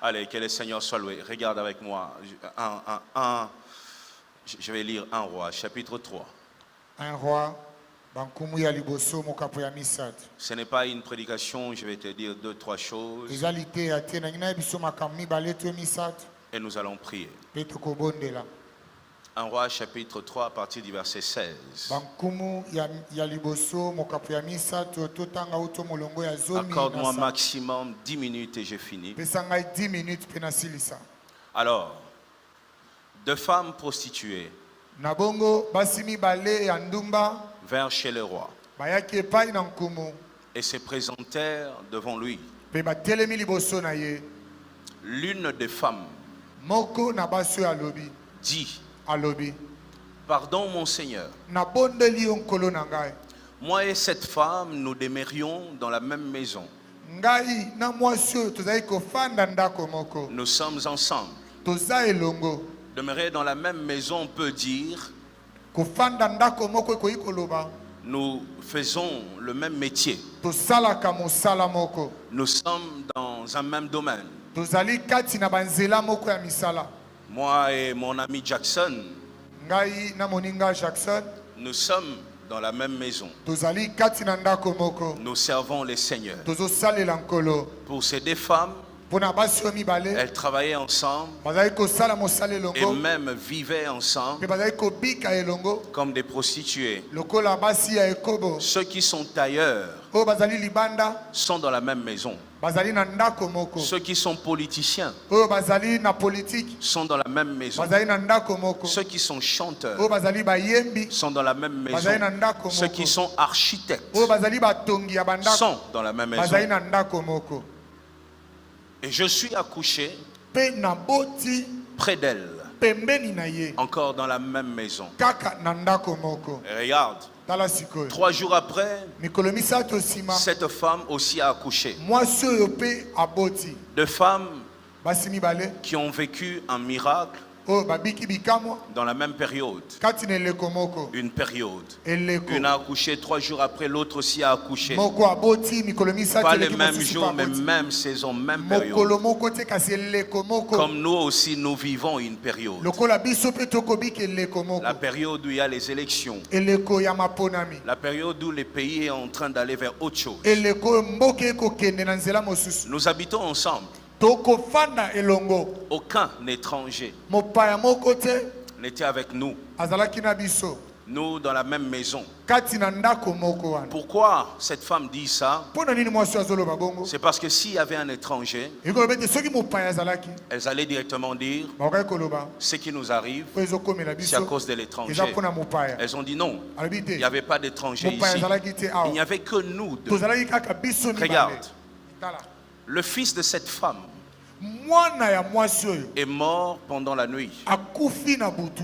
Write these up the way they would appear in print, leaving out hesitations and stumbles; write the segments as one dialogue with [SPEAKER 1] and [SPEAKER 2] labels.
[SPEAKER 1] Allez, que le Seigneur soit loué. Regarde avec moi. Je vais lire 1 Roi, chapitre 3.
[SPEAKER 2] 1 Roi, bankumu ya liboso mokapo ya misato.
[SPEAKER 1] Ce n'est pas une prédication, je vais te dire 2-3 choses.
[SPEAKER 2] Ezalité ya te na ngina biso makammi baleto misato.
[SPEAKER 1] Et nous allons prier.
[SPEAKER 2] Peto kobondela.
[SPEAKER 1] 1 Roi, chapitre 3, à partir du verset 16.
[SPEAKER 2] Bankumu ya liboso mokapo ya misato totanga uto molongo ya zomi.
[SPEAKER 1] Accorde-moi maximum 10 minutes et je finis.
[SPEAKER 2] Pesanga 10 minutes pena silisa.
[SPEAKER 1] Alors, 2 femmes prostituées
[SPEAKER 2] Nabongo basimi bale ya ndumba
[SPEAKER 1] vinrent chez le roi
[SPEAKER 2] bayaki epai na nkumu
[SPEAKER 1] et se présentèrent devant lui.
[SPEAKER 2] pe batelemi liboso na ye.
[SPEAKER 1] L'une des femmes
[SPEAKER 2] Moko na baso ya lobi
[SPEAKER 1] dit:
[SPEAKER 2] alobi
[SPEAKER 1] Pardon, mon Seigneur,
[SPEAKER 2] nabondeli yo nkolo na ngai.
[SPEAKER 1] moi et cette femme, nous demeurions dans la même maison.
[SPEAKER 2] Ngai na mwasi oyo tozali kofanda ndako moko.
[SPEAKER 1] Nous sommes ensemble.
[SPEAKER 2] Toza elongo.
[SPEAKER 1] Demeurer dans la même maison peut dire
[SPEAKER 2] Kofanda ndako moko ekoki koloba
[SPEAKER 1] nous faisons le même métier.
[SPEAKER 2] tosalaka mosala moko.
[SPEAKER 1] Nous sommes dans un même domaine.
[SPEAKER 2] Tozali kati na banzela moko ya misala.
[SPEAKER 1] Moi et mon ami Jackson,
[SPEAKER 2] Ngai na moninga Jackson
[SPEAKER 1] nous sommes dans la même maison.
[SPEAKER 2] tozali kati na ndako moko.
[SPEAKER 1] Nous servons les seigneurs.
[SPEAKER 2] Tozosalela nkolo.
[SPEAKER 1] Pour ces 2 femmes,
[SPEAKER 2] Pona basi oyo mibale
[SPEAKER 1] elles travaillaient ensemble
[SPEAKER 2] bazali kosala mosala
[SPEAKER 1] et
[SPEAKER 2] elongo
[SPEAKER 1] même vivaient
[SPEAKER 2] pe
[SPEAKER 1] ensemble
[SPEAKER 2] bazali kobika elongo
[SPEAKER 1] comme des prostituées.
[SPEAKER 2] lokola basi ya ekobo.
[SPEAKER 1] Ceux qui sont ailleurs
[SPEAKER 2] Oyo bazali libanda
[SPEAKER 1] sont dans la même maison.
[SPEAKER 2] bazali na ndako moko.
[SPEAKER 1] Ceux qui sont politiciens
[SPEAKER 2] Oyo bazali na politique
[SPEAKER 1] sont dans la même maison.
[SPEAKER 2] bazali na ndako moko.
[SPEAKER 1] Ceux qui sont chanteurs
[SPEAKER 2] Oyo bazali bayembi
[SPEAKER 1] sont dans la même maison.
[SPEAKER 2] bazali na ndako
[SPEAKER 1] Ceux
[SPEAKER 2] moko.
[SPEAKER 1] qui sont architectes
[SPEAKER 2] Oyo bazali batongi ya bandako
[SPEAKER 1] sont dans la même
[SPEAKER 2] bazali
[SPEAKER 1] maison.
[SPEAKER 2] na ndako moko.
[SPEAKER 1] Et je suis accouché
[SPEAKER 2] Pe na boti
[SPEAKER 1] près d'elle,
[SPEAKER 2] pembeni na ye
[SPEAKER 1] encore dans la même maison.
[SPEAKER 2] kaka na ndako moko.
[SPEAKER 1] Et regarde,
[SPEAKER 2] Tala sikoyo
[SPEAKER 1] 3 jours après,
[SPEAKER 2] mikolo misato nsima
[SPEAKER 1] cette femme aussi a accouché.
[SPEAKER 2] mwasi oyo pe aboti.
[SPEAKER 1] 2 femmes
[SPEAKER 2] Basi mibale
[SPEAKER 1] qui ont vécu un miracle
[SPEAKER 2] oyo babiki bikamwa
[SPEAKER 1] dans la même période.
[SPEAKER 2] kati na eleko moko.
[SPEAKER 1] Une période.
[SPEAKER 2] Eleko
[SPEAKER 1] Une a accouché 3 jours après, l'autre aussi a accouché.
[SPEAKER 2] moko aboti mikolo misato
[SPEAKER 1] Pas les
[SPEAKER 2] eleki
[SPEAKER 1] mêmes
[SPEAKER 2] mosusu
[SPEAKER 1] jours,
[SPEAKER 2] pa
[SPEAKER 1] mais
[SPEAKER 2] aboti.
[SPEAKER 1] même saison, même période.
[SPEAKER 2] Mokolo moko te kasi eleko moko.
[SPEAKER 1] Comme nous aussi, nous vivons une période.
[SPEAKER 2] Lokola biso pe tokobika eleko moko.
[SPEAKER 1] La période où il y a les élections.
[SPEAKER 2] Eleko ya maponami.
[SPEAKER 1] La période où le pays est en train d'aller vers autre chose.
[SPEAKER 2] Eleko mboka ekokende na nzela mosusu.
[SPEAKER 1] Nous habitons ensemble.
[SPEAKER 2] Tokofanda elongo.
[SPEAKER 1] Aucun étranger
[SPEAKER 2] Mopaya moko te
[SPEAKER 1] n'était avec nous.
[SPEAKER 2] azalaki na biso
[SPEAKER 1] Nous dans la même maison.
[SPEAKER 2] kati na ndako moko wana.
[SPEAKER 1] Pourquoi cette femme dit ça?
[SPEAKER 2] Pona nini mwasi azoloba bongo?
[SPEAKER 1] C'est parce que s'il y avait un étranger,
[SPEAKER 2] Ekoloba ete soki mopaya azalaki
[SPEAKER 1] elles allaient directement dire
[SPEAKER 2] bakokaki koloba
[SPEAKER 1] ce qui nous arrive,
[SPEAKER 2] po ezokomela
[SPEAKER 1] c'est à
[SPEAKER 2] biso
[SPEAKER 1] cause de
[SPEAKER 2] eza
[SPEAKER 1] l'étranger.
[SPEAKER 2] mpona mopaya.
[SPEAKER 1] Elles ont dit non,
[SPEAKER 2] Alobi
[SPEAKER 1] il
[SPEAKER 2] te
[SPEAKER 1] n'y avait pas d'étranger
[SPEAKER 2] mopaya
[SPEAKER 1] ici.
[SPEAKER 2] azalaki te
[SPEAKER 1] Il
[SPEAKER 2] awa.
[SPEAKER 1] n'y avait que nous deux.
[SPEAKER 2] Tozalaki kaka biso mibale.
[SPEAKER 1] Regarde,
[SPEAKER 2] Tala.
[SPEAKER 1] le fils de cette femme
[SPEAKER 2] Mwana ya mwasi oyo
[SPEAKER 1] est mort pendant la nuit.
[SPEAKER 2] akufi na butu.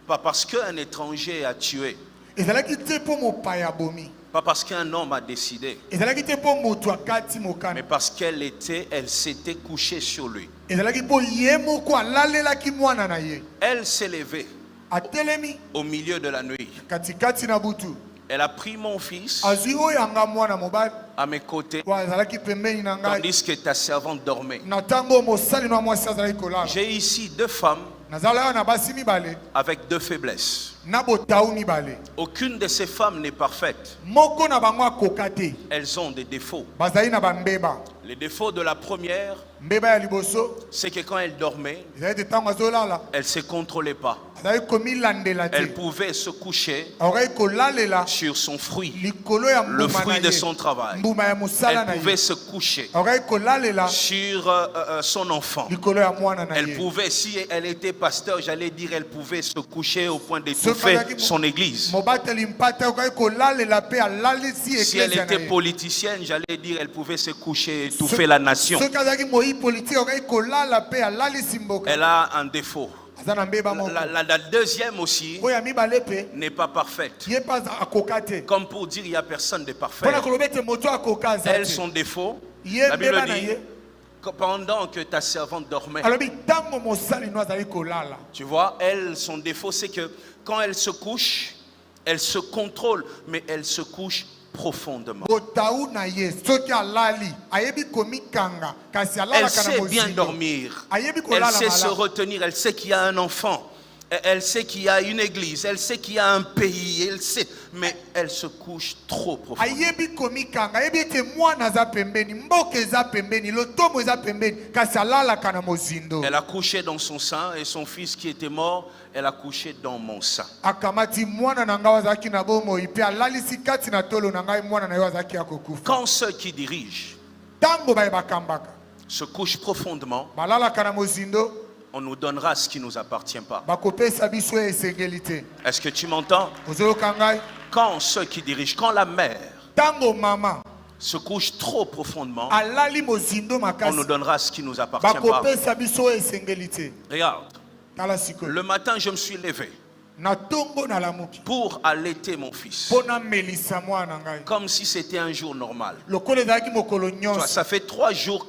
[SPEAKER 1] Pas parce qu'un étranger a tué,
[SPEAKER 2] Ezalaki te po mopaya bomi.
[SPEAKER 1] pas parce qu'un homme a décidé,
[SPEAKER 2] Ezalaki te po moto akati mokano.
[SPEAKER 1] mais parce elle s'était couchée sur lui.
[SPEAKER 2] Ezalaki po ye moko alalelaki mwana na ye.
[SPEAKER 1] Elle s'est levée
[SPEAKER 2] Atelemi
[SPEAKER 1] au milieu de la nuit.
[SPEAKER 2] katikati na butu.
[SPEAKER 1] Elle a pris mon fils
[SPEAKER 2] Azwi oyo anga mwana mobali.
[SPEAKER 1] à mes côtés,
[SPEAKER 2] Wa azalaki pembeni na ngai.
[SPEAKER 1] tandis que ta servante dormait.
[SPEAKER 2] Na tango mosali na mwasi azalaki kolala.
[SPEAKER 1] J'ai ici 2 femmes
[SPEAKER 2] Nazala na basi mibale.
[SPEAKER 1] avec 2 faiblesses.
[SPEAKER 2] Na botau mibale.
[SPEAKER 1] Aucune de ces femmes n'est parfaite.
[SPEAKER 2] Moko na bango akoka te.
[SPEAKER 1] Elles ont des défauts.
[SPEAKER 2] Bazali na bambeba.
[SPEAKER 1] Les défauts de la première,
[SPEAKER 2] Mbeba ya liboso.
[SPEAKER 1] c'est que quand elle dormait,
[SPEAKER 2] Ezali te tango azolala.
[SPEAKER 1] elle ne se contrôlait pas.
[SPEAKER 2] Azalaki komilandela te.
[SPEAKER 1] Elle pouvait se coucher
[SPEAKER 2] Akoki kolalela.
[SPEAKER 1] sur son fruit,
[SPEAKER 2] Likolo ya
[SPEAKER 1] le
[SPEAKER 2] mbuma
[SPEAKER 1] fruit
[SPEAKER 2] na
[SPEAKER 1] de
[SPEAKER 2] ye.
[SPEAKER 1] son travail.
[SPEAKER 2] Mbuma ya mosala
[SPEAKER 1] Elle
[SPEAKER 2] na
[SPEAKER 1] pouvait
[SPEAKER 2] ye.
[SPEAKER 1] se coucher
[SPEAKER 2] Akoki kolalela.
[SPEAKER 1] sur son enfant.
[SPEAKER 2] Likolo ya mwana na
[SPEAKER 1] Elle
[SPEAKER 2] ye.
[SPEAKER 1] pouvait, si elle était pasteur, j'allais dire, elle pouvait se coucher au point d'étouffer son église.
[SPEAKER 2] Mobateli mpata akoki kolalela pe alalisi
[SPEAKER 1] Si elle
[SPEAKER 2] eklezia na
[SPEAKER 1] était
[SPEAKER 2] ye.
[SPEAKER 1] politicienne, j'allais dire, elle pouvait se coucher et étouffer la nation.
[SPEAKER 2] Soki azalaki moi politique akoki kolala pe alalisi mboka.
[SPEAKER 1] Elle a un défaut.
[SPEAKER 2] Aza na mbeba moko.
[SPEAKER 1] La deuxième aussi
[SPEAKER 2] Oyo ya mibale pe
[SPEAKER 1] n'est pas parfaite.
[SPEAKER 2] ye pas akoka te.
[SPEAKER 1] Comme pour dire, il n'y a personne de parfait.
[SPEAKER 2] Mpona koloba ete moto akoka aza
[SPEAKER 1] Elle,
[SPEAKER 2] te.
[SPEAKER 1] son défaut,
[SPEAKER 2] Ye
[SPEAKER 1] la Bible
[SPEAKER 2] mbeba na
[SPEAKER 1] dit
[SPEAKER 2] ye.
[SPEAKER 1] que pendant que ta servante dormait,
[SPEAKER 2] Alobi tango mosali no azali kolala.
[SPEAKER 1] tu vois, elle, son défaut, c'est que quand elle se couche, elle se contrôle, mais elle se couche profondément.
[SPEAKER 2] botaou na ye soki alali ayebi komikanga kasi
[SPEAKER 1] Elle
[SPEAKER 2] alalaka na
[SPEAKER 1] sait bien
[SPEAKER 2] mozindo
[SPEAKER 1] dormir.
[SPEAKER 2] ayebi
[SPEAKER 1] Elle
[SPEAKER 2] kolala
[SPEAKER 1] sait se
[SPEAKER 2] malamu
[SPEAKER 1] retenir. Elle sait qu'il y a un enfant. Elle sait qu'il y a une église. Elle sait qu'il y a un pays. Elle sait. Mais elle se couche trop profondément.
[SPEAKER 2] ayebi komikanga ayebi ete mwana aza pembeni mboka eza pembeni lotomo eza pembeni kasi alalaka na mozindo
[SPEAKER 1] Elle a couché dans son sein et son fils qui était mort, elle a couché dans mon sein.
[SPEAKER 2] akamati mwana na ngai azalaki na bomoi mpe alalisi kati na tolo na ngai mwana na yo azalaki ya kokufa
[SPEAKER 1] Quand ceux qui dirigent
[SPEAKER 2] ntango bakambaka
[SPEAKER 1] se couchent profondément,
[SPEAKER 2] balalaka na mozindo
[SPEAKER 1] on nous donnera ce qui ne nous appartient pas.
[SPEAKER 2] bakopesa biso esengeli te
[SPEAKER 1] Est-ce que tu m'entends?
[SPEAKER 2] ozoyoka ngai
[SPEAKER 1] Quand ceux qui dirigent, quand la mère
[SPEAKER 2] ntango mama
[SPEAKER 1] se couche trop profondément,
[SPEAKER 2] alali mozindo
[SPEAKER 1] on
[SPEAKER 2] makasi
[SPEAKER 1] nous donnera ce qui ne nous appartient pas.
[SPEAKER 2] bakopesa biso esengeli te
[SPEAKER 1] Regarde,
[SPEAKER 2] tala sikoyo
[SPEAKER 1] le matin, je me suis levé
[SPEAKER 2] na ntongo nalamuki
[SPEAKER 1] pour allaiter mon fils,
[SPEAKER 2] mpo namelisa mwana na ngai
[SPEAKER 1] comme si c'était un jour normal.
[SPEAKER 2] lokola ezalaki mokolo
[SPEAKER 1] Tu vois,
[SPEAKER 2] nyonso
[SPEAKER 1] ça fait 3 jours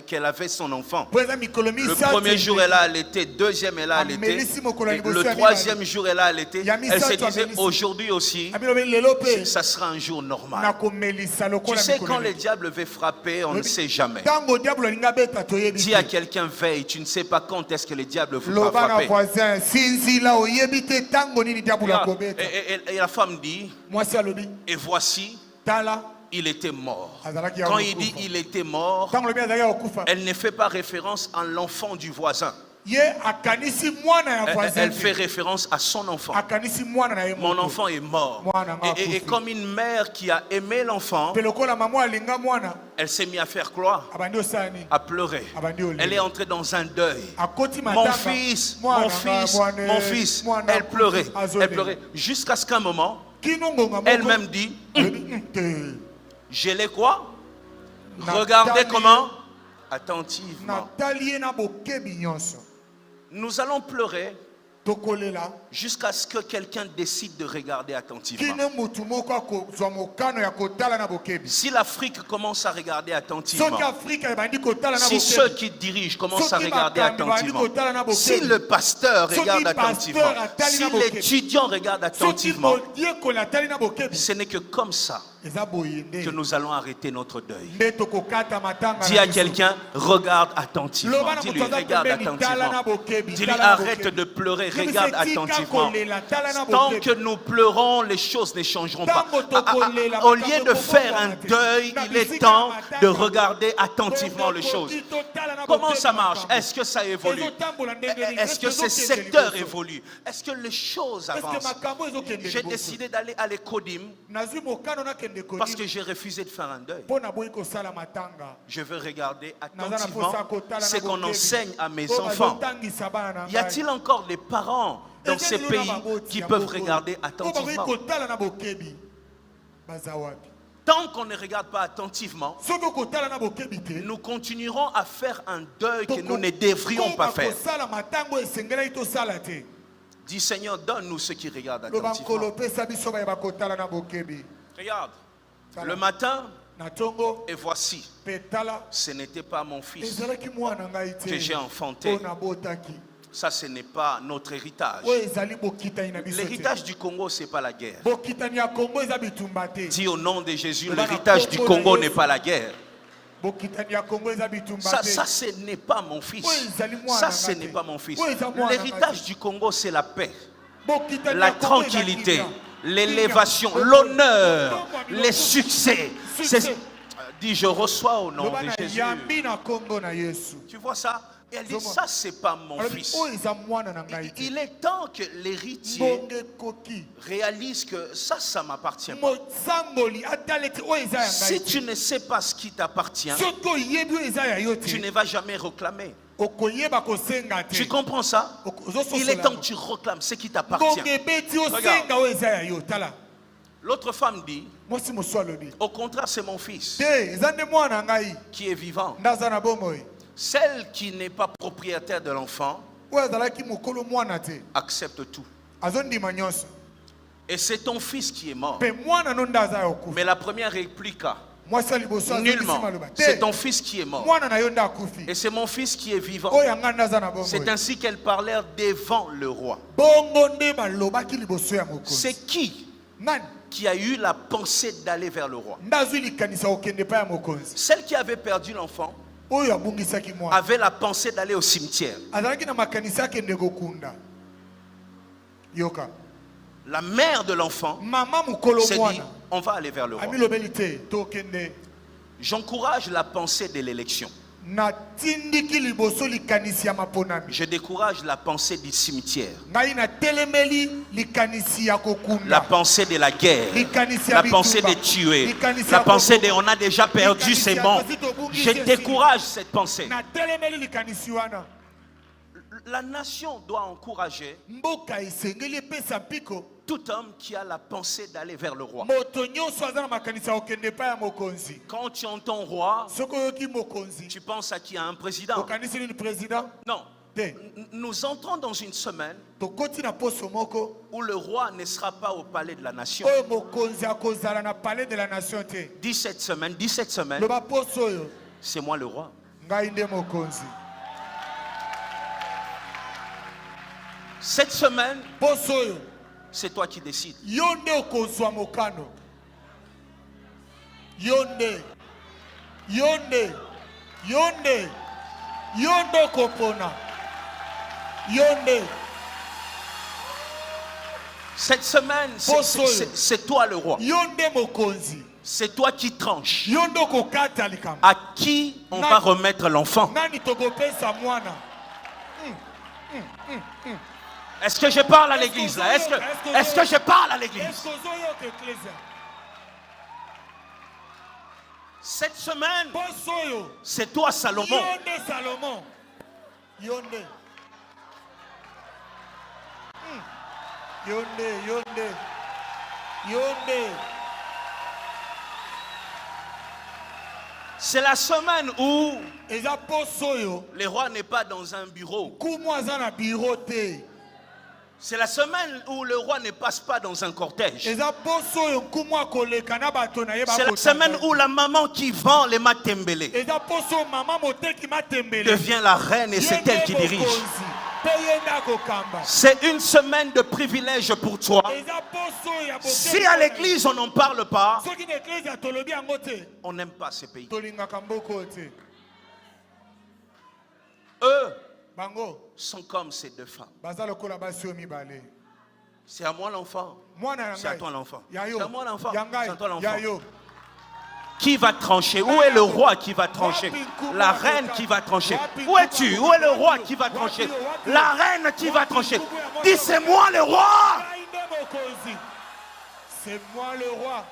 [SPEAKER 1] qu'elle avait son enfant.
[SPEAKER 2] mpo eza mikolo
[SPEAKER 1] Le
[SPEAKER 2] misato
[SPEAKER 1] premier jour, elle a allaité. Deuxième, elle a allaité.
[SPEAKER 2] Amelisi mokolo ya
[SPEAKER 1] Et
[SPEAKER 2] liboso
[SPEAKER 1] le
[SPEAKER 2] ya
[SPEAKER 1] troisième jour, elle a allaité.
[SPEAKER 2] Ya
[SPEAKER 1] Elle se
[SPEAKER 2] misato
[SPEAKER 1] disait,
[SPEAKER 2] amelisi.
[SPEAKER 1] aujourd'hui aussi,
[SPEAKER 2] abilobeli lelo mpe
[SPEAKER 1] ça sera un jour normal.
[SPEAKER 2] nakomelisa
[SPEAKER 1] Tu
[SPEAKER 2] lokola
[SPEAKER 1] sais,
[SPEAKER 2] mikolo
[SPEAKER 1] quand le
[SPEAKER 2] eleki.
[SPEAKER 1] diable veut frapper, on ne sait jamais.
[SPEAKER 2] ntango diablo alingi abeta toyebi
[SPEAKER 1] Dis à
[SPEAKER 2] te
[SPEAKER 1] quelqu'un, veille, tu ne sais pas quand est-ce que le diable voudra
[SPEAKER 2] loba na
[SPEAKER 1] frapper.
[SPEAKER 2] voisin sinzila oyebi te ntango nini diablo
[SPEAKER 1] Regarde,
[SPEAKER 2] akobeta
[SPEAKER 1] Et la femme dit,
[SPEAKER 2] mwasi alobi
[SPEAKER 1] et voici,
[SPEAKER 2] tala
[SPEAKER 1] il était mort.
[SPEAKER 2] azalaki ya
[SPEAKER 1] Quand il dit
[SPEAKER 2] kokufa
[SPEAKER 1] il était mort,
[SPEAKER 2] ntango lobi azalaki ya kokufa
[SPEAKER 1] elle ne fait pas référence à l'enfant du voisin.
[SPEAKER 2] ye akanisi mwana ya voisin
[SPEAKER 1] Elle fait
[SPEAKER 2] te.
[SPEAKER 1] référence à son enfant.
[SPEAKER 2] akanisi mwana na ye
[SPEAKER 1] Mon
[SPEAKER 2] moko.
[SPEAKER 1] enfant est mort.
[SPEAKER 2] Mwana nga
[SPEAKER 1] Et
[SPEAKER 2] akufi.
[SPEAKER 1] comme une mère qui a aimé l'enfant,
[SPEAKER 2] mpe lokola mama alinga mwana
[SPEAKER 1] elle s'est mise à faire croire,
[SPEAKER 2] abandi osala nini
[SPEAKER 1] à pleurer.
[SPEAKER 2] abandi olela
[SPEAKER 1] Elle est entrée dans un deuil.
[SPEAKER 2] akoti
[SPEAKER 1] Mon
[SPEAKER 2] matanga
[SPEAKER 1] fils,
[SPEAKER 2] mwana
[SPEAKER 1] mon
[SPEAKER 2] nga,
[SPEAKER 1] fils,
[SPEAKER 2] mwana-
[SPEAKER 1] mon fils.
[SPEAKER 2] mwana
[SPEAKER 1] Elle
[SPEAKER 2] akufi,
[SPEAKER 1] pleurait,
[SPEAKER 2] azolela.
[SPEAKER 1] elle pleurait. Jusqu'à ce qu'un moment,
[SPEAKER 2] kino ngonga moko
[SPEAKER 1] elle-même dit,
[SPEAKER 2] alobi, te
[SPEAKER 1] je l'ai quoi?
[SPEAKER 2] Na
[SPEAKER 1] Regardez
[SPEAKER 2] tali-
[SPEAKER 1] comment? Attentivement.
[SPEAKER 2] natali ye na bokebi nyonso
[SPEAKER 1] Nous allons pleurer
[SPEAKER 2] tokolela
[SPEAKER 1] jusqu'à ce que quelqu'un décide de regarder attentivement.
[SPEAKER 2] kino mutu moko akozwa mokano ya kotala na bokebi
[SPEAKER 1] Si l'Afrique commence à regarder attentivement,
[SPEAKER 2] soki afrika ebandi kotala na
[SPEAKER 1] si ceux
[SPEAKER 2] bokebi
[SPEAKER 1] qui dirigent commencent à
[SPEAKER 2] Soki
[SPEAKER 1] regarder
[SPEAKER 2] bakambi bandi
[SPEAKER 1] attentivement,
[SPEAKER 2] kotala na
[SPEAKER 1] si
[SPEAKER 2] bokebi
[SPEAKER 1] le pasteur
[SPEAKER 2] Soki
[SPEAKER 1] regarde
[SPEAKER 2] pasteur
[SPEAKER 1] attentivement,
[SPEAKER 2] atali
[SPEAKER 1] si
[SPEAKER 2] na bokebi.
[SPEAKER 1] l'étudiant regarde
[SPEAKER 2] soki
[SPEAKER 1] attentivement,
[SPEAKER 2] modiekoli atali na bokebi
[SPEAKER 1] ce n'est que comme ça
[SPEAKER 2] eza boye
[SPEAKER 1] que
[SPEAKER 2] nde
[SPEAKER 1] nous allons arrêter notre deuil.
[SPEAKER 2] nde tokokata matanga
[SPEAKER 1] Dis
[SPEAKER 2] na
[SPEAKER 1] à
[SPEAKER 2] biso.
[SPEAKER 1] quelqu'un, regarde attentivement.
[SPEAKER 2] Loba na
[SPEAKER 1] Dis-lui,
[SPEAKER 2] moto aza
[SPEAKER 1] regarde
[SPEAKER 2] pembeni, tala na
[SPEAKER 1] attentivement.
[SPEAKER 2] bokebi,
[SPEAKER 1] Dis-lui,
[SPEAKER 2] tala na
[SPEAKER 1] arrête
[SPEAKER 2] bokebi.
[SPEAKER 1] de pleurer,
[SPEAKER 2] Je me
[SPEAKER 1] regarde
[SPEAKER 2] sais, tika
[SPEAKER 1] attentivement.
[SPEAKER 2] kolela, tala na
[SPEAKER 1] Tant
[SPEAKER 2] bokebi.
[SPEAKER 1] que nous pleurons, les choses ne changeront pas.
[SPEAKER 2] Tango tokolela,
[SPEAKER 1] Au
[SPEAKER 2] makambo
[SPEAKER 1] lieu de faire un
[SPEAKER 2] ekokoma te.
[SPEAKER 1] deuil,
[SPEAKER 2] Na
[SPEAKER 1] il est
[SPEAKER 2] bisika
[SPEAKER 1] temps
[SPEAKER 2] matanga.
[SPEAKER 1] de regarder attentivement les
[SPEAKER 2] Tondo
[SPEAKER 1] choses.
[SPEAKER 2] koti totala na
[SPEAKER 1] Comment
[SPEAKER 2] bokebi
[SPEAKER 1] ça marche?
[SPEAKER 2] makambo.
[SPEAKER 1] Est-ce que ça évolue?
[SPEAKER 2] Ezotambola ndenge nini?
[SPEAKER 1] Est-ce que ces
[SPEAKER 2] ezokende
[SPEAKER 1] secteurs
[SPEAKER 2] liboso?
[SPEAKER 1] évoluent? Est-ce que les choses
[SPEAKER 2] Est-ce que
[SPEAKER 1] avancent?
[SPEAKER 2] makambo ezokende
[SPEAKER 1] J'ai
[SPEAKER 2] liboso?
[SPEAKER 1] décidé d'aller à l'Ecodim
[SPEAKER 2] nazwi mokano nakende
[SPEAKER 1] parce que
[SPEAKER 2] kodimi
[SPEAKER 1] j'ai refusé de faire un deuil.
[SPEAKER 2] mpo naboyi kosala matanga
[SPEAKER 1] Je veux regarder
[SPEAKER 2] naza na
[SPEAKER 1] attentivement
[SPEAKER 2] posa kotala na
[SPEAKER 1] ce qu'on
[SPEAKER 2] bokebi.
[SPEAKER 1] enseigne à mes
[SPEAKER 2] Mpo
[SPEAKER 1] enfants.
[SPEAKER 2] bazotangisa bana na
[SPEAKER 1] Y a-t-il
[SPEAKER 2] ngai.
[SPEAKER 1] encore des parents dans
[SPEAKER 2] Eza
[SPEAKER 1] ces
[SPEAKER 2] lelo na
[SPEAKER 1] pays
[SPEAKER 2] baboti
[SPEAKER 1] qui
[SPEAKER 2] ya
[SPEAKER 1] peuvent
[SPEAKER 2] mboka oyo.
[SPEAKER 1] regarder
[SPEAKER 2] Mpo bakoki
[SPEAKER 1] attentivement?
[SPEAKER 2] kotala na bokebi baza wapi
[SPEAKER 1] Tant qu'on ne regarde pas attentivement,
[SPEAKER 2] soki okotala na bokebi te
[SPEAKER 1] nous continuerons à faire un deuil que nous ne devrions pas faire.
[SPEAKER 2] kosala matango esengelaki tosala te
[SPEAKER 1] Dis Seigneur, donne-nous ceux qui regardent
[SPEAKER 2] loba
[SPEAKER 1] attentivement.
[SPEAKER 2] nkolo opesa biso bayeba kotala na bokebi
[SPEAKER 1] Regarde,
[SPEAKER 2] Tala.
[SPEAKER 1] le matin,
[SPEAKER 2] na ntongo
[SPEAKER 1] et voici,
[SPEAKER 2] mpe tala
[SPEAKER 1] ce n'était pas mon fils
[SPEAKER 2] ezalaki mwana ngai
[SPEAKER 1] que j'ai
[SPEAKER 2] te
[SPEAKER 1] enfanté.
[SPEAKER 2] mpo nabotaki
[SPEAKER 1] Ça, ce n'est pas notre héritage.
[SPEAKER 2] oyo ezali bokitani na biso te
[SPEAKER 1] L'héritage du Congo, ce n'est pas la guerre.
[SPEAKER 2] bokitani ya kongo eza bitumba te
[SPEAKER 1] Dis au nom de Jésus,
[SPEAKER 2] Le
[SPEAKER 1] l'héritage du
[SPEAKER 2] Congo
[SPEAKER 1] Congo
[SPEAKER 2] na
[SPEAKER 1] n'est
[SPEAKER 2] Yesu.
[SPEAKER 1] pas la guerre.
[SPEAKER 2] bokitani ya kongo eza bitumba
[SPEAKER 1] Ça,
[SPEAKER 2] te
[SPEAKER 1] ce n'est pas mon fils.
[SPEAKER 2] Oui, ezali mwana
[SPEAKER 1] Ça,
[SPEAKER 2] na
[SPEAKER 1] ce
[SPEAKER 2] te.
[SPEAKER 1] n'est pas mon fils.
[SPEAKER 2] Oui, eza mwana na
[SPEAKER 1] L'héritage
[SPEAKER 2] te.
[SPEAKER 1] du Congo, c'est la paix,
[SPEAKER 2] bokitani
[SPEAKER 1] la
[SPEAKER 2] ya Congo eza
[SPEAKER 1] tranquillité,
[SPEAKER 2] kimia.
[SPEAKER 1] l'élévation,
[SPEAKER 2] Kimia.
[SPEAKER 1] l'honneur,
[SPEAKER 2] Biloko.
[SPEAKER 1] les succès.
[SPEAKER 2] Succès.
[SPEAKER 1] Dis, je reçois au nom
[SPEAKER 2] loba
[SPEAKER 1] de
[SPEAKER 2] na
[SPEAKER 1] Jésus.
[SPEAKER 2] yambi na kongo na yesu
[SPEAKER 1] Tu vois ça? Et elle dit,
[SPEAKER 2] Zomo.
[SPEAKER 1] ça, c'est pas mon
[SPEAKER 2] alobi
[SPEAKER 1] fils.
[SPEAKER 2] oyo eza mwana na ngai te
[SPEAKER 1] Il est temps que l'héritier
[SPEAKER 2] mbongo ekoki
[SPEAKER 1] réalise que ça m'appartient pas.
[SPEAKER 2] mosamboli atala ete oyo eza ya
[SPEAKER 1] Si
[SPEAKER 2] ngai
[SPEAKER 1] tu
[SPEAKER 2] te
[SPEAKER 1] ne sais pas ce qui t'appartient,
[SPEAKER 2] soki oyebi oyo eza ya yo
[SPEAKER 1] tu
[SPEAKER 2] te
[SPEAKER 1] ne vas jamais réclamer.
[SPEAKER 2] okoyeba kosenga te
[SPEAKER 1] Tu comprends ça?
[SPEAKER 2] ozososola
[SPEAKER 1] Il est temps que
[SPEAKER 2] yango.
[SPEAKER 1] tu réclames ce qui
[SPEAKER 2] mbongo
[SPEAKER 1] t'appartient.
[SPEAKER 2] ebeti
[SPEAKER 1] Regarde.
[SPEAKER 2] osenga oyo eza ya yo tala
[SPEAKER 1] L'autre femme dit,
[SPEAKER 2] mwasi mosu alobi
[SPEAKER 1] au contraire, c'est mon fils
[SPEAKER 2] te eza nde mwana ngai
[SPEAKER 1] qui est vivant.
[SPEAKER 2] nde aza na bomoi
[SPEAKER 1] Celle qui n'est pas propriétaire de l'enfant
[SPEAKER 2] oyo azalaki mokolo mwana te
[SPEAKER 1] accepte tout.
[SPEAKER 2] azondima nyonso
[SPEAKER 1] Et c'est ton fils qui est mort.
[SPEAKER 2] mpe mwana no nde aza ya kokufa
[SPEAKER 1] Mais la première répliqua,
[SPEAKER 2] mwasi ya liboso azongisi
[SPEAKER 1] nullement,
[SPEAKER 2] maloba
[SPEAKER 1] c'est
[SPEAKER 2] te
[SPEAKER 1] ton fils qui est mort.
[SPEAKER 2] mwana na yo nde akufi
[SPEAKER 1] Et c'est mon fils qui est vivant.
[SPEAKER 2] oyo yanga nde aza na
[SPEAKER 1] C'est
[SPEAKER 2] bomoi
[SPEAKER 1] ainsi qu'elles parlèrent devant le roi.
[SPEAKER 2] bongo nde balobaki liboso ya mokonzi
[SPEAKER 1] C'est qui
[SPEAKER 2] nani
[SPEAKER 1] qui a eu la pensée d'aller vers le roi.
[SPEAKER 2] ndazwi likanisa okende pa ya mokonzi
[SPEAKER 1] Celle qui avait perdu l'enfant
[SPEAKER 2] oyo abungisaki mwana
[SPEAKER 1] avait la pensée d'aller au cimetière.
[SPEAKER 2] azalaki na makanisa akende kokunda yoka
[SPEAKER 1] La mère de l'enfant
[SPEAKER 2] mama mokolo
[SPEAKER 1] s'est dit,
[SPEAKER 2] mwana
[SPEAKER 1] on va aller vers le roi.
[SPEAKER 2] amilobeli te tokende
[SPEAKER 1] J'encourage la pensée de l'élection.
[SPEAKER 2] natindiki liboso likanisi ya maponami
[SPEAKER 1] Je décourage la pensée du cimetière.
[SPEAKER 2] ngai natelemeli likanisi ya
[SPEAKER 1] La
[SPEAKER 2] kokunda
[SPEAKER 1] pensée de la guerre.
[SPEAKER 2] likanisi ya
[SPEAKER 1] La pensée de
[SPEAKER 2] bitumba
[SPEAKER 1] tuer.
[SPEAKER 2] likanisi
[SPEAKER 1] La
[SPEAKER 2] ya
[SPEAKER 1] pensée
[SPEAKER 2] koboma.
[SPEAKER 1] de on a déjà perdu, c'est bon. Je décourage cette pensée.
[SPEAKER 2] natelemeli likanisi wana
[SPEAKER 1] La nation doit encourager
[SPEAKER 2] mboka esengeli epesa mpiko
[SPEAKER 1] tout homme qui a la pensée d'aller vers le roi.
[SPEAKER 2] moto nyonso aza na makanisi ya kokende pa ya mokonzi
[SPEAKER 1] Quand tu entends roi,
[SPEAKER 2] soki oyoki mokonzi
[SPEAKER 1] tu penses à qui? À un président?
[SPEAKER 2] okanisi nini président
[SPEAKER 1] Non.
[SPEAKER 2] te
[SPEAKER 1] Nous entrons dans une semaine
[SPEAKER 2] tokoti na poso moko
[SPEAKER 1] où le roi ne sera pas au palais de la nation.
[SPEAKER 2] oyo mokonzi akozala na palais de la nation te
[SPEAKER 1] 17 semaines,
[SPEAKER 2] loba poso oyo
[SPEAKER 1] c'est moi le roi.
[SPEAKER 2] ngai nde mokonzi
[SPEAKER 1] Cette semaine,
[SPEAKER 2] poso oyo
[SPEAKER 1] c'est toi qui décides.
[SPEAKER 2] yo nde okozwa mokano yo nde yo nde yo nde yo nde okopona yo nde
[SPEAKER 1] Cette semaine, c'est toi le roi.
[SPEAKER 2] yo nde mokonzi
[SPEAKER 1] C'est toi qui tranches.
[SPEAKER 2] yo nde okokata likambo
[SPEAKER 1] À qui on va remettre l'enfant?
[SPEAKER 2] nani tokopesa mwana
[SPEAKER 1] Est-ce que je parle à l'église là? Est-ce que je parle à l'église?
[SPEAKER 2] Est-ce ozoyoka eklesia
[SPEAKER 1] Cette semaine,
[SPEAKER 2] poso oyo
[SPEAKER 1] c'est toi Salomon.
[SPEAKER 2] yo nde Salomon yo nde yo nde yo nde yo nde
[SPEAKER 1] C'est la semaine où
[SPEAKER 2] eza poso oyo
[SPEAKER 1] le roi n'est pas dans un bureau.
[SPEAKER 2] kumu aza na biro te
[SPEAKER 1] C'est la semaine où le roi ne passe pas dans un cortège.
[SPEAKER 2] eza poso oyo nkumu akoleka na bato na ye
[SPEAKER 1] C'est la semaine où la maman qui vend les matembele
[SPEAKER 2] eza poso oyo mama moteki matembele
[SPEAKER 1] devient la reine et c'est elle qui dirige.
[SPEAKER 2] mpe ye nde akokamba
[SPEAKER 1] C'est une semaine de privilège pour toi.
[SPEAKER 2] eza poso oyo ya
[SPEAKER 1] Si à l'église on n'en parle pas,
[SPEAKER 2] soki na eklezia tolobi yango te
[SPEAKER 1] on n'aime pas ce pays.
[SPEAKER 2] tolingaka mboka oyo te
[SPEAKER 1] Eux
[SPEAKER 2] bango
[SPEAKER 1] sont comme ces deux femmes.
[SPEAKER 2] baza lokola basi oyo mibale
[SPEAKER 1] C'est à moi l'enfant.
[SPEAKER 2] mwana na
[SPEAKER 1] C'est à
[SPEAKER 2] ngai
[SPEAKER 1] toi l'enfant.
[SPEAKER 2] ya yo
[SPEAKER 1] C'est à moi l'enfant.
[SPEAKER 2] ya ngai
[SPEAKER 1] C'est à toi
[SPEAKER 2] ya
[SPEAKER 1] l'enfant.
[SPEAKER 2] yo
[SPEAKER 1] Qui va trancher? Où est le roi qui va trancher? La reine qui va trancher. Où es-tu? Où est le roi qui va trancher? La reine qui va trancher. Dis, c'est moi le roi.
[SPEAKER 2] ngai nde mokonzi c'est moi le roi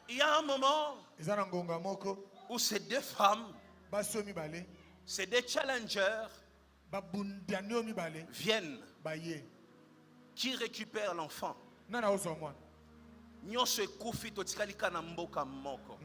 [SPEAKER 1] Il y a un moment
[SPEAKER 2] eza na ngonga moko
[SPEAKER 1] où ces deux femmes,
[SPEAKER 2] basi oyo mibale
[SPEAKER 1] ces deux challengers
[SPEAKER 2] babundani oyo mibale
[SPEAKER 1] viennent,
[SPEAKER 2] baye
[SPEAKER 1] qui récupèrent l'enfant.
[SPEAKER 2] nani akozwa mwana
[SPEAKER 1] Nyonso ekufi totikalika na mboka moko.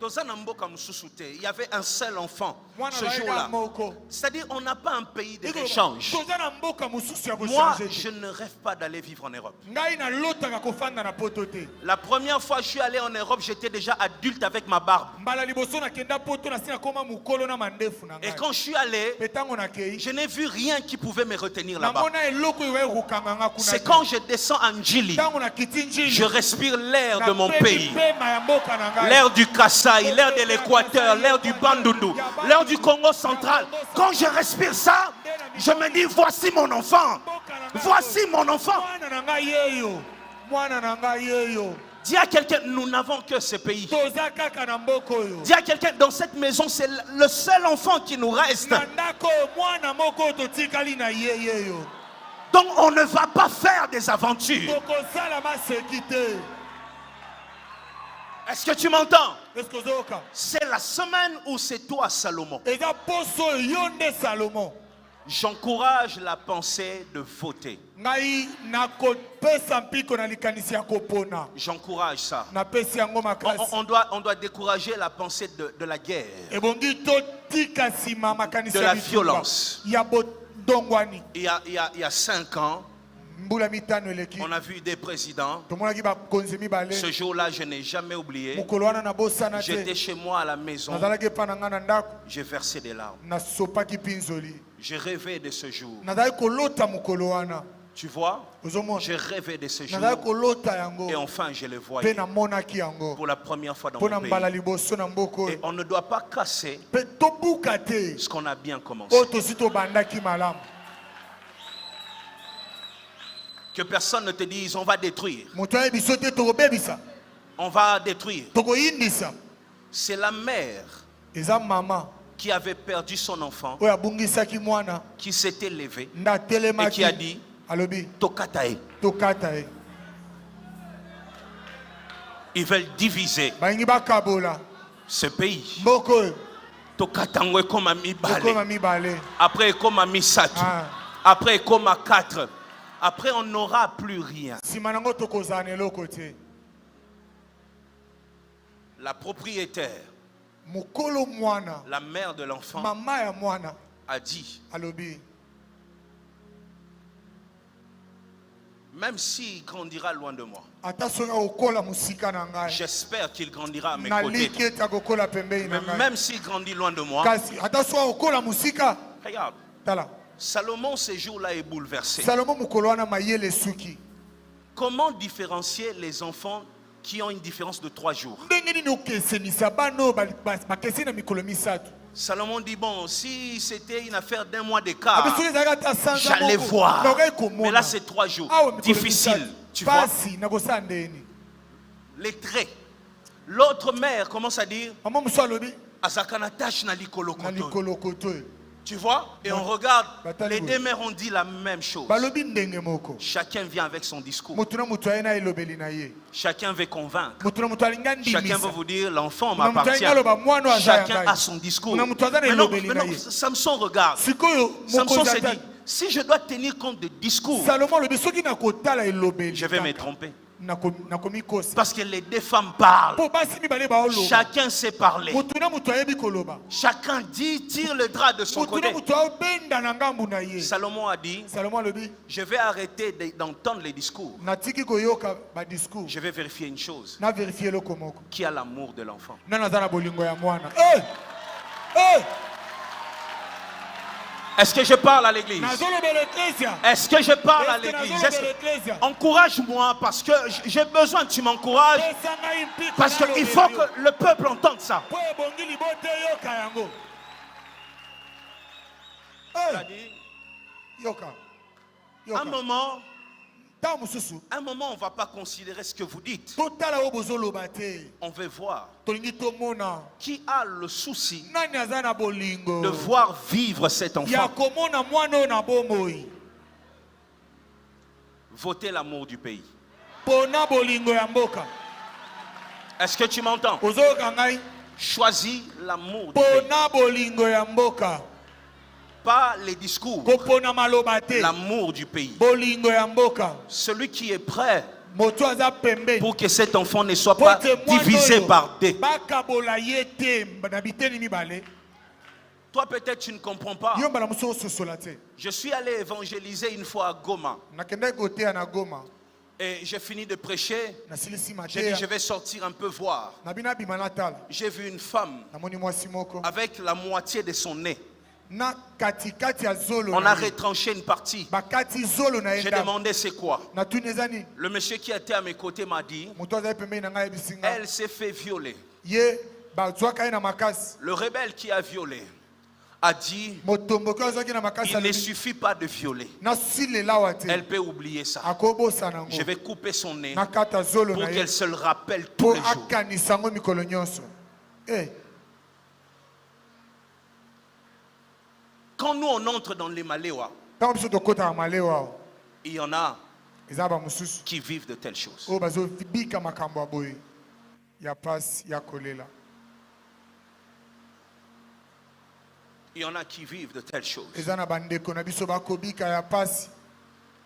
[SPEAKER 1] Toza na mboka mususu te. Il y avait un seul enfant
[SPEAKER 2] mwana
[SPEAKER 1] ce
[SPEAKER 2] bayeka
[SPEAKER 1] jour-là.
[SPEAKER 2] moko
[SPEAKER 1] C'est-à-dire on n'a pas un pays d'échange.
[SPEAKER 2] toza na mboka mosusu ya
[SPEAKER 1] Moi,
[SPEAKER 2] kochange
[SPEAKER 1] je ne rêve pas d'aller vivre en Europe.
[SPEAKER 2] ngai nalotaka kofanda na poto te
[SPEAKER 1] La première fois que je suis allé en Europe, j'étais déjà adulte avec ma barbe.
[SPEAKER 2] mbala liboso nakenda poto nasi nakoma mokolo na mandefu na
[SPEAKER 1] Et
[SPEAKER 2] ngai
[SPEAKER 1] quand je suis allé,
[SPEAKER 2] mpe ntango nakei
[SPEAKER 1] je n'ai vu rien qui pouvait me retenir là-bas.
[SPEAKER 2] namona eloko oyo ekokanganga kuna
[SPEAKER 1] C'est quand je descends en Djili,
[SPEAKER 2] ntango nakiti njili
[SPEAKER 1] je respire l'air de mon
[SPEAKER 2] napepi
[SPEAKER 1] pays.
[SPEAKER 2] pema ya mboka na ngai
[SPEAKER 1] L'air du Kasaï, l'air de l'Équateur, l'air du Bandundu, l'air du Congo central. Quand je respire ça, je me dis, voici mon enfant. Voici mon enfant.
[SPEAKER 2] mwana na ngai yeyo mwana na ngai yeyo
[SPEAKER 1] Dis à quelqu'un, nous n'avons que ce pays.
[SPEAKER 2] toza kaka na mboka oyo
[SPEAKER 1] Dis à quelqu'un, dans cette maison, c'est le seul enfant qui nous reste.
[SPEAKER 2] na ndako oyo mwana moko oyo totikali na ye yeyo
[SPEAKER 1] Donc on ne va pas faire des aventures.
[SPEAKER 2] tokosala maseki te
[SPEAKER 1] Est-ce que tu m'entends?
[SPEAKER 2] eske ozoyoka
[SPEAKER 1] C'est la semaine où c'est toi, Salomon.
[SPEAKER 2] eza poso oyo yo nde Salomon
[SPEAKER 1] J'encourage la pensée de voter.
[SPEAKER 2] ngai nakopesa mpiko na likanisi ya kopona
[SPEAKER 1] J'encourage ça.
[SPEAKER 2] napesi yango makasi
[SPEAKER 1] On doit décourager la pensée de la guerre,
[SPEAKER 2] ebongi totika nsima makanisi
[SPEAKER 1] de
[SPEAKER 2] ya
[SPEAKER 1] la
[SPEAKER 2] bitumba
[SPEAKER 1] violence.
[SPEAKER 2] ya bodongwani
[SPEAKER 1] Il y a 5 ans,
[SPEAKER 2] mbula mitano eleki
[SPEAKER 1] On a vu des présidents.
[SPEAKER 2] tomonaki bakonzi mibale
[SPEAKER 1] Ce jour-là, je n'ai jamais oublié.
[SPEAKER 2] mokolo wana nabosana
[SPEAKER 1] J'étais
[SPEAKER 2] te
[SPEAKER 1] chez moi à la maison.
[SPEAKER 2] nazalaki epa na ngai na ndako
[SPEAKER 1] J'ai versé des larmes.
[SPEAKER 2] nasopaki mpinzoli
[SPEAKER 1] J'ai rêvé de ce jour.
[SPEAKER 2] nazalaki kolota mokolo wana
[SPEAKER 1] Tu vois,
[SPEAKER 2] ozomona
[SPEAKER 1] j'ai rêvé de ce jour.
[SPEAKER 2] nazalaki kolota yango
[SPEAKER 1] Et enfin, je le
[SPEAKER 2] mpe
[SPEAKER 1] voyais
[SPEAKER 2] namonaki yango
[SPEAKER 1] pour la première fois dans
[SPEAKER 2] mpo
[SPEAKER 1] mon
[SPEAKER 2] na
[SPEAKER 1] pays.
[SPEAKER 2] mbala liboso na mboka
[SPEAKER 1] Et
[SPEAKER 2] oyo
[SPEAKER 1] on ne doit pas casser
[SPEAKER 2] mpe tobuka te
[SPEAKER 1] ce qu'on a bien commencé.
[SPEAKER 2] oyo tosi tobandaki malamu
[SPEAKER 1] Que personne ne te dise on va détruire.
[SPEAKER 2] moto ayebi biso te tokobebisa
[SPEAKER 1] On va détruire.
[SPEAKER 2] tokoyindisa
[SPEAKER 1] C'est la mère
[SPEAKER 2] eza mama
[SPEAKER 1] qui avait perdu son enfant,
[SPEAKER 2] oyo abungisaki mwana
[SPEAKER 1] qui s'était levée
[SPEAKER 2] nde
[SPEAKER 1] et
[SPEAKER 2] atelemaki
[SPEAKER 1] qui a dit
[SPEAKER 2] alobi
[SPEAKER 1] Tokatae.
[SPEAKER 2] tokata ye
[SPEAKER 1] Ils veulent diviser
[SPEAKER 2] balingi bakabola
[SPEAKER 1] ce pays.
[SPEAKER 2] mboka oyo
[SPEAKER 1] Tokatango comme à mi-balé.
[SPEAKER 2] tokoma mibale
[SPEAKER 1] Après comme à mi-satou.
[SPEAKER 2] Ah.
[SPEAKER 1] Après comme à 4. Après on n'aura plus rien.
[SPEAKER 2] nsima nango tokozala na eloko te
[SPEAKER 1] La propriétaire,
[SPEAKER 2] mokolo mwana
[SPEAKER 1] la mère de l'enfant,
[SPEAKER 2] mama ya mwana
[SPEAKER 1] a dit,
[SPEAKER 2] alobi
[SPEAKER 1] même s'il grandira loin de moi,
[SPEAKER 2] ata soki akokola mosika na ngai
[SPEAKER 1] j'espère qu'il grandira à mes
[SPEAKER 2] naliki
[SPEAKER 1] côtés.
[SPEAKER 2] ete akokola pembeni na
[SPEAKER 1] Mais
[SPEAKER 2] ngai
[SPEAKER 1] même s'il grandit loin de moi,
[SPEAKER 2] kasi ata soki akokola mosika
[SPEAKER 1] regarde,
[SPEAKER 2] tala
[SPEAKER 1] Salomon ce jour-là est bouleversé.
[SPEAKER 2] salomo mokolo wana mayele esuki
[SPEAKER 1] Comment différencier les enfants qui ont une différence de 3 jours?
[SPEAKER 2] ndenge nini okesenisa bana oyo bakeseni na mikolo misato
[SPEAKER 1] Salomon dit, bon, si c'était une affaire d'un mois d'écart,
[SPEAKER 2] abe soki ezalaki ata sanza
[SPEAKER 1] j'allais
[SPEAKER 2] moko
[SPEAKER 1] voir.
[SPEAKER 2] nakoki
[SPEAKER 1] Mais
[SPEAKER 2] komona
[SPEAKER 1] là, c'est 3 jours.
[SPEAKER 2] awa mikolo
[SPEAKER 1] Difficile,
[SPEAKER 2] misato
[SPEAKER 1] tu vois.
[SPEAKER 2] pasi nakosala ndeni
[SPEAKER 1] Les traits. L'autre mère commence à dire,
[SPEAKER 2] mama mosu alobi
[SPEAKER 1] Azakana tâche na likolo
[SPEAKER 2] na
[SPEAKER 1] koto.
[SPEAKER 2] likolo koto oyo
[SPEAKER 1] Tu vois? Et on regarde,
[SPEAKER 2] Batali
[SPEAKER 1] les
[SPEAKER 2] boye.
[SPEAKER 1] deux mères ont dit la même chose.
[SPEAKER 2] balobi ndenge moko
[SPEAKER 1] Chacun vient avec son discours.
[SPEAKER 2] motu na motu aye na elobeli na ye
[SPEAKER 1] Chacun veut convaincre.
[SPEAKER 2] motu na motu alingi
[SPEAKER 1] Chacun
[SPEAKER 2] andimisa
[SPEAKER 1] veut vous dire, l'enfant
[SPEAKER 2] na motu
[SPEAKER 1] m'appartient.
[SPEAKER 2] alingi aloba mwana oyo aza ya
[SPEAKER 1] Chacun
[SPEAKER 2] ngai
[SPEAKER 1] a son discours.
[SPEAKER 2] na motu aza na
[SPEAKER 1] Maintenant,
[SPEAKER 2] elobeli na ye
[SPEAKER 1] Samson regarde.
[SPEAKER 2] sikoyo
[SPEAKER 1] Samson
[SPEAKER 2] mokonzi
[SPEAKER 1] s'est dit,
[SPEAKER 2] ata
[SPEAKER 1] si je dois tenir compte de discours,
[SPEAKER 2] salomo alobi soki nakotala elobeli
[SPEAKER 1] je vais me tromper.
[SPEAKER 2] nakomikosa
[SPEAKER 1] Parce que les deux femmes parlent.
[SPEAKER 2] mpo basi mibale baoloba
[SPEAKER 1] Chacun sait parler.
[SPEAKER 2] motu na motu ayebi koloba
[SPEAKER 1] Chacun dit, tire le drap de son
[SPEAKER 2] motu na
[SPEAKER 1] côté.
[SPEAKER 2] motu aobenda na ngambu na ye
[SPEAKER 1] Salomon a dit,
[SPEAKER 2] salomo alobi
[SPEAKER 1] je vais arrêter d'entendre les discours.
[SPEAKER 2] natiki koyoka badiscours
[SPEAKER 1] Je vais vérifier une chose.
[SPEAKER 2] na verifie eloko moko
[SPEAKER 1] Qui a l'amour de l'enfant?
[SPEAKER 2] nani aza na bolingo ya mwana Eh!
[SPEAKER 1] Est-ce que je parle à l'église?
[SPEAKER 2] nazolobela eklesia
[SPEAKER 1] Est-ce que je parle à
[SPEAKER 2] Est-ce que
[SPEAKER 1] l'église?
[SPEAKER 2] nazolobela eklesia
[SPEAKER 1] Encourage-moi parce que j'ai besoin que tu m'encourages.
[SPEAKER 2] pesa ngai mpiko
[SPEAKER 1] Parce qu'il faut que le peuple entende ça.
[SPEAKER 2] mpo ebongi libote yoka yango yoka
[SPEAKER 1] Un
[SPEAKER 2] yoka
[SPEAKER 1] moment,
[SPEAKER 2] ntango mosusu
[SPEAKER 1] on ne va pas considérer ce que vous dites.
[SPEAKER 2] totala oyo bozoloba te
[SPEAKER 1] On veut voir
[SPEAKER 2] tolingi tomona
[SPEAKER 1] qui a le souci
[SPEAKER 2] nani aza na bolingo
[SPEAKER 1] de voir vivre cet
[SPEAKER 2] ya
[SPEAKER 1] enfant.
[SPEAKER 2] komona mwana oyo na bomoi
[SPEAKER 1] Votez l'amour du pays.
[SPEAKER 2] mpona bolingo ya mboka
[SPEAKER 1] Est-ce que tu m'entends?
[SPEAKER 2] ozoyoka ngai
[SPEAKER 1] Choisis l'amour du pays.
[SPEAKER 2] mpona bolingo ya mboka
[SPEAKER 1] Pas les discours.
[SPEAKER 2] kopona maloba te
[SPEAKER 1] L'amour du pays.
[SPEAKER 2] bolingo ya mboka
[SPEAKER 1] Celui qui est prêt
[SPEAKER 2] moto aza pembeni
[SPEAKER 1] pour que cet enfant ne soit
[SPEAKER 2] po
[SPEAKER 1] pas
[SPEAKER 2] ete mwana
[SPEAKER 1] divisé
[SPEAKER 2] oyo
[SPEAKER 1] par deux.
[SPEAKER 2] bakabola ye te na biteni mibale
[SPEAKER 1] Toi, peut-être, tu ne comprends pas.
[SPEAKER 2] yo mbala mosu ososola te
[SPEAKER 1] Je suis allé évangéliser une fois à Goma.
[SPEAKER 2] nakendaki koteya na goma
[SPEAKER 1] Et j'ai fini de prêcher.
[SPEAKER 2] nasilisi
[SPEAKER 1] J'ai dit, je
[SPEAKER 2] mateya
[SPEAKER 1] vais sortir un peu voir.
[SPEAKER 2] nabi nabima natala
[SPEAKER 1] J'ai vu une femme
[SPEAKER 2] namoni mwasi moko
[SPEAKER 1] avec la moitié de son nez.
[SPEAKER 2] na katikati ya zolo
[SPEAKER 1] On
[SPEAKER 2] na
[SPEAKER 1] a
[SPEAKER 2] ye.
[SPEAKER 1] retranché une partie.
[SPEAKER 2] bakati zolo na ye
[SPEAKER 1] J'ai
[SPEAKER 2] ndako
[SPEAKER 1] demandé c'est quoi.
[SPEAKER 2] natuni eza nini
[SPEAKER 1] Le monsieur qui était à mes côtés m'a dit,
[SPEAKER 2] moto azali pembeni na ngai ayebisi nga
[SPEAKER 1] elle s'est fait violer.
[SPEAKER 2] ye bazwaka ye na makasi
[SPEAKER 1] Le rebelle qui a violé a dit,
[SPEAKER 2] motomboki oyo azwaki na makasi
[SPEAKER 1] il ne
[SPEAKER 2] alobi
[SPEAKER 1] suffit pas de violer.
[SPEAKER 2] nasilela awa te
[SPEAKER 1] Elle peut oublier ça.
[SPEAKER 2] akobosana yango
[SPEAKER 1] Je vais couper son nez
[SPEAKER 2] nakata zolo
[SPEAKER 1] pour
[SPEAKER 2] na ye
[SPEAKER 1] qu'elle se le rappelle tous
[SPEAKER 2] mpo
[SPEAKER 1] les jours.
[SPEAKER 2] akanisa yango mikolo nyonso
[SPEAKER 1] Quand nous on entre dans les Maléwa,
[SPEAKER 2] ntango biso tokɔtaka malewa awa
[SPEAKER 1] il y en a
[SPEAKER 2] eza bamosusu
[SPEAKER 1] qui vivent de telles choses.
[SPEAKER 2] oyo bazobika makambo ya boye ya pasi ya kolela
[SPEAKER 1] Il y en a qui vivent de telles choses.
[SPEAKER 2] eza na bandeko na biso bakobika ya pasi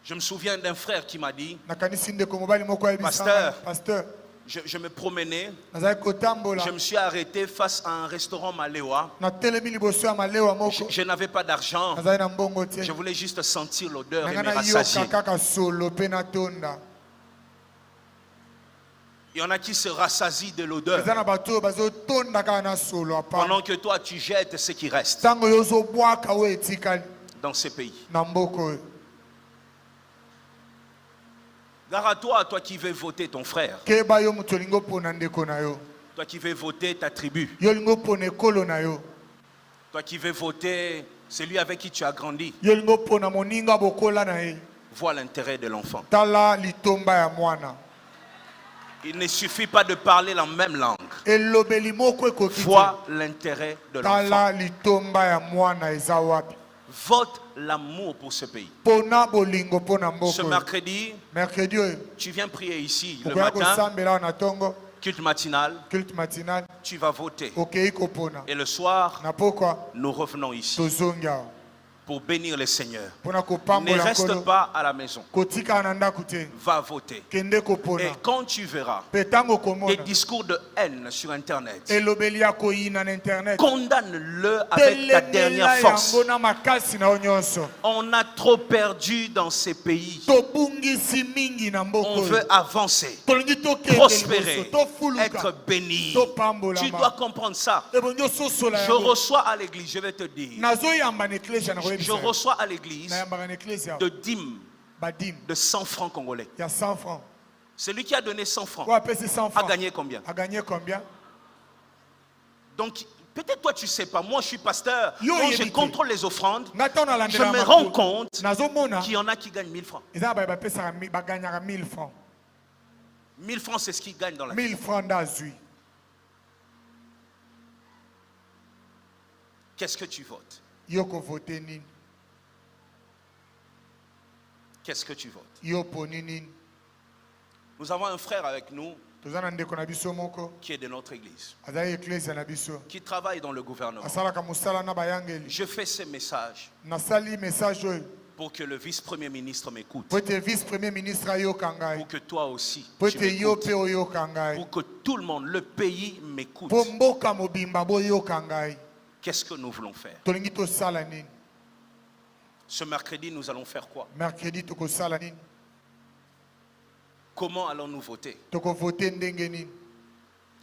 [SPEAKER 1] Je me souviens d'un frère qui m'a dit,
[SPEAKER 2] nakanisi ndeko mobali moko
[SPEAKER 1] Pasteur.
[SPEAKER 2] pasteur
[SPEAKER 1] Je me promenais,
[SPEAKER 2] nazali kotambola
[SPEAKER 1] je me suis arrêté face à un restaurant Malewa.
[SPEAKER 2] natelemi liboso ya malewa moko
[SPEAKER 1] Je n'avais pas d'argent,
[SPEAKER 2] nazali na mbongo te
[SPEAKER 1] je voulais juste sentir l'odeur et
[SPEAKER 2] nanga
[SPEAKER 1] me
[SPEAKER 2] na
[SPEAKER 1] rassasier.
[SPEAKER 2] yoka kaka solo mpe natonda.
[SPEAKER 1] Il y en a qui se rassasient de l'odeur
[SPEAKER 2] eza na bato oyo bazotonda kaka na solo apana
[SPEAKER 1] pendant que toi tu jettes ce qui reste
[SPEAKER 2] ntango yo ozobwaka oyo etikali
[SPEAKER 1] dans ces pays.
[SPEAKER 2] na mboka oyo.
[SPEAKER 1] Gare à toi, toi qui veux voter ton frère,
[SPEAKER 2] keba yo moto olingi opona ndeko na yo,
[SPEAKER 1] toi qui veux voter ta tribu,
[SPEAKER 2] yo olingi opona ekolo na yo,
[SPEAKER 1] toi qui veux voter celui avec qui tu as grandi.
[SPEAKER 2] yo olingi opona moninga bokola na ye.
[SPEAKER 1] Vois l'intérêt de l'enfant.
[SPEAKER 2] Tala litomba ya mwana.
[SPEAKER 1] Il ne suffit pas de parler la même langue.
[SPEAKER 2] elobeli moko ekoki te.
[SPEAKER 1] Vois l'intérêt de
[SPEAKER 2] Tala
[SPEAKER 1] l'enfant.
[SPEAKER 2] litomba ya mwana eza wapi.
[SPEAKER 1] Vote l'amour pour ce pays.
[SPEAKER 2] Pona bolingo pona
[SPEAKER 1] Ce
[SPEAKER 2] mboko.
[SPEAKER 1] mercredi,
[SPEAKER 2] mercredi oyo
[SPEAKER 1] tu viens prier ici le
[SPEAKER 2] okoya
[SPEAKER 1] matin,
[SPEAKER 2] kosambela na tongo
[SPEAKER 1] culte matinal,
[SPEAKER 2] culte matinal
[SPEAKER 1] tu vas voter.
[SPEAKER 2] okei kopona.
[SPEAKER 1] Et le soir,
[SPEAKER 2] Na pokwa
[SPEAKER 1] nous revenons ici
[SPEAKER 2] tozongi awa
[SPEAKER 1] pour bénir le Seigneur.
[SPEAKER 2] pona
[SPEAKER 1] Ne
[SPEAKER 2] kopambola
[SPEAKER 1] reste
[SPEAKER 2] nkolo
[SPEAKER 1] pas à la maison.
[SPEAKER 2] kotika na ndako te
[SPEAKER 1] Va voter.
[SPEAKER 2] kende kopona.
[SPEAKER 1] Et quand tu verras
[SPEAKER 2] Mpe ntango
[SPEAKER 1] des
[SPEAKER 2] komona
[SPEAKER 1] discours de haine sur Internet,
[SPEAKER 2] elobeli ya koyina na internet
[SPEAKER 1] condamne-le avec ta dernière
[SPEAKER 2] telemela
[SPEAKER 1] force.
[SPEAKER 2] yango na makasi na yo nyonso.
[SPEAKER 1] On a trop perdu dans ces pays.
[SPEAKER 2] tobungisi mingi na mboka
[SPEAKER 1] On
[SPEAKER 2] oyo.
[SPEAKER 1] veut avancer,
[SPEAKER 2] tolingi tokende
[SPEAKER 1] prospérer,
[SPEAKER 2] liboso tofuluka
[SPEAKER 1] être béni.
[SPEAKER 2] topambolama.
[SPEAKER 1] Tu dois comprendre ça.
[SPEAKER 2] ebongi ososola
[SPEAKER 1] Je
[SPEAKER 2] yango.
[SPEAKER 1] reçois à l'église, je vais te dire,
[SPEAKER 2] nazoyamba na eklesia na
[SPEAKER 1] je
[SPEAKER 2] koyebisa yo.
[SPEAKER 1] reçois à l'église
[SPEAKER 2] nayambaka na eklesia
[SPEAKER 1] de dîmes
[SPEAKER 2] badime
[SPEAKER 1] de 100 francs congolais.
[SPEAKER 2] ya 100 francs.
[SPEAKER 1] Celui qui a donné 100 francs
[SPEAKER 2] oyo apesi 100
[SPEAKER 1] a
[SPEAKER 2] francs
[SPEAKER 1] gagné combien?
[SPEAKER 2] a gagné combien?
[SPEAKER 1] Donc, peut-être toi tu sais pas, moi je suis pasteur,
[SPEAKER 2] Yo,
[SPEAKER 1] donc je
[SPEAKER 2] yebite.
[SPEAKER 1] contrôle les offrandes.
[SPEAKER 2] nga ntango
[SPEAKER 1] Je
[SPEAKER 2] nalandela
[SPEAKER 1] me
[SPEAKER 2] makolo,
[SPEAKER 1] rends compte
[SPEAKER 2] nazomona
[SPEAKER 1] qu'il y en a qui gagnent 1000 francs.
[SPEAKER 2] eza na baye bapesaka baganyaka 1000 francs.
[SPEAKER 1] 1000 francs, c'est ce qu'ils gagnent dans la vie.
[SPEAKER 2] 1000 francs ndazwi.
[SPEAKER 1] Qu'est-ce que tu votes?
[SPEAKER 2] yo kovote nini?
[SPEAKER 1] Qu'est-ce que tu votes?
[SPEAKER 2] yo poni nini?
[SPEAKER 1] Nous avons un frère avec nous
[SPEAKER 2] toza na ndeko na biso moko
[SPEAKER 1] qui est de notre église,
[SPEAKER 2] azali eklesia na biso
[SPEAKER 1] qui travaille dans le gouvernement.
[SPEAKER 2] asalaka mosala na bayangeli.
[SPEAKER 1] Je fais ce message
[SPEAKER 2] nasali message oyo
[SPEAKER 1] pour que le vice-premier ministre m'écoute,
[SPEAKER 2] po ete vice premier ministre ayoka ngai,
[SPEAKER 1] pour que toi aussi
[SPEAKER 2] po
[SPEAKER 1] tu
[SPEAKER 2] ete yo
[SPEAKER 1] m'écoutes,
[SPEAKER 2] mpe oyoka ngai,
[SPEAKER 1] pour que tout le monde, le pays m'écoute.
[SPEAKER 2] po mboka mobimba boyoka ngai.
[SPEAKER 1] Qu'est-ce que nous voulons faire?
[SPEAKER 2] tolingi tosala nini?
[SPEAKER 1] Ce mercredi, nous allons faire quoi?
[SPEAKER 2] mercredi tokosala nini?
[SPEAKER 1] Comment allons-nous voter?
[SPEAKER 2] tokovote ndenge nini?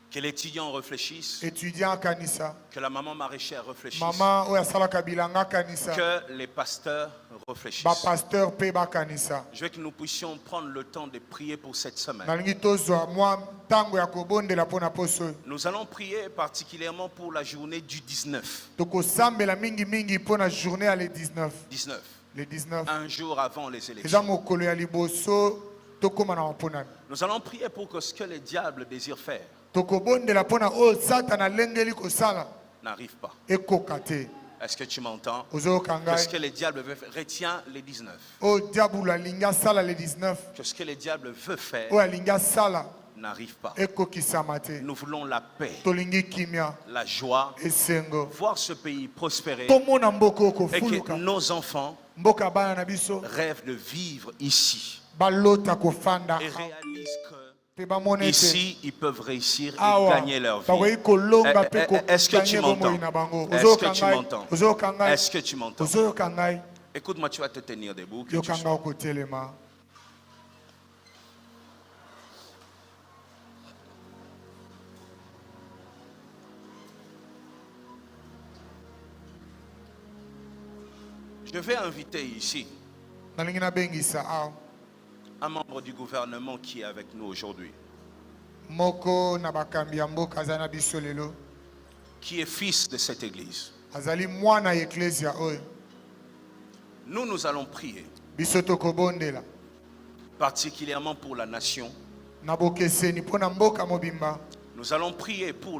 [SPEAKER 1] Que l'étudiant réfléchisse,
[SPEAKER 2] étudiant akanisa,
[SPEAKER 1] que la maman maraîchère réfléchisse,
[SPEAKER 2] mama oyo asalaka bilanga akanisa,
[SPEAKER 1] que les pasteurs réfléchissent.
[SPEAKER 2] bapasteur mpe bakanisa.
[SPEAKER 1] Je veux que nous puissions prendre le temps de prier pour cette semaine.
[SPEAKER 2] nalingi tozwa mwa ntango ya kobondela mpo na poso oyo.
[SPEAKER 1] Nous allons prier particulièrement pour la journée du 19.
[SPEAKER 2] tokosambela mingimingi mpo na journée ya le 19.
[SPEAKER 1] 19.
[SPEAKER 2] le 19
[SPEAKER 1] Un jour avant les
[SPEAKER 2] eza
[SPEAKER 1] élections.
[SPEAKER 2] mokolo ya liboso tokóma na maponami.
[SPEAKER 1] Nous allons prier pour que ce que le diable désire faire
[SPEAKER 2] tokobondela mpo na oyo satana alengeli kosala
[SPEAKER 1] n'arrive pas.
[SPEAKER 2] ekoka te.
[SPEAKER 1] Est-ce que tu m'entends?
[SPEAKER 2] ozoyoka
[SPEAKER 1] Que ce
[SPEAKER 2] ngai?
[SPEAKER 1] que le diable veut faire, retiens les 19.
[SPEAKER 2] oyo diabulu alingi asala le 19
[SPEAKER 1] Que ce que le diable veut faire
[SPEAKER 2] oyo alingi asala
[SPEAKER 1] n'arrive pas.
[SPEAKER 2] ekokisama te.
[SPEAKER 1] Nous voulons la paix,
[SPEAKER 2] tolingi kimia,
[SPEAKER 1] la joie,
[SPEAKER 2] esengo,
[SPEAKER 1] voir ce pays prospérer
[SPEAKER 2] tomona mboka oyo
[SPEAKER 1] et que
[SPEAKER 2] kofuluka.
[SPEAKER 1] nos enfants
[SPEAKER 2] mboka bana na biso
[SPEAKER 1] rêvent de vivre ici
[SPEAKER 2] balota kofanda
[SPEAKER 1] et réalisent que
[SPEAKER 2] mpe bamona ete
[SPEAKER 1] ici ils peuvent réussir et
[SPEAKER 2] awa
[SPEAKER 1] gagner leur vie.
[SPEAKER 2] bakoki kolonga mpe
[SPEAKER 1] Est-ce que tu
[SPEAKER 2] kokanye bomoi
[SPEAKER 1] m'entends?
[SPEAKER 2] na bango.
[SPEAKER 1] Est-ce
[SPEAKER 2] ozoyoka
[SPEAKER 1] que tu
[SPEAKER 2] ngai?
[SPEAKER 1] m'entends?
[SPEAKER 2] ozoyoka ngai?
[SPEAKER 1] Est-ce que tu m'entends?
[SPEAKER 2] ozoyoka ngai?
[SPEAKER 1] Écoute-moi, tu vas te tenir debout. que tu
[SPEAKER 2] yoka
[SPEAKER 1] sois.
[SPEAKER 2] ngai okotelema.
[SPEAKER 1] Je vais inviter ici
[SPEAKER 2] nalingi nabengisa awa
[SPEAKER 1] un membre du gouvernement qui est avec nous aujourd'hui,
[SPEAKER 2] moko na bakambi ya mboka aza na biso lelo,
[SPEAKER 1] qui est fils de cette église.
[SPEAKER 2] azali mwana ya eklesia oyo.
[SPEAKER 1] Nous allons prier
[SPEAKER 2] biso tokobondela
[SPEAKER 1] particulièrement pour la nation.
[SPEAKER 2] na bokeseni mpo na mboka mobimba.
[SPEAKER 1] Nous allons prier pour